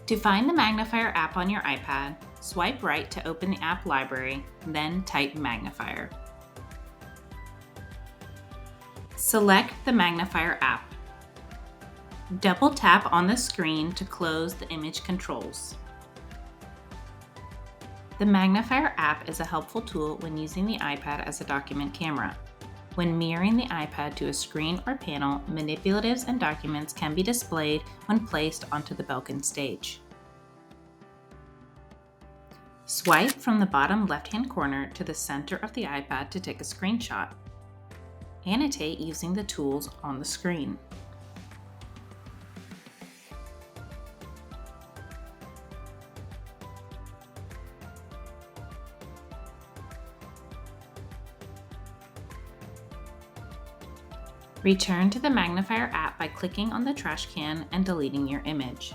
To find the Magnifier app on your iPad, swipe right to open the app library, then type Magnifier. Select the Magnifier app. Double tap on the screen to close the image controls. The Magnifier app is a helpful tool when using the iPad as a document camera. When mirroring the iPad to a screen or panel, manipulatives and documents can be displayed when placed onto the Belkin stage. Swipe from the bottom left-hand corner to the center of the iPad to take a screenshot. Annotate using the tools on the screen. Return to the Magnifier app by clicking on the trash can and deleting your image.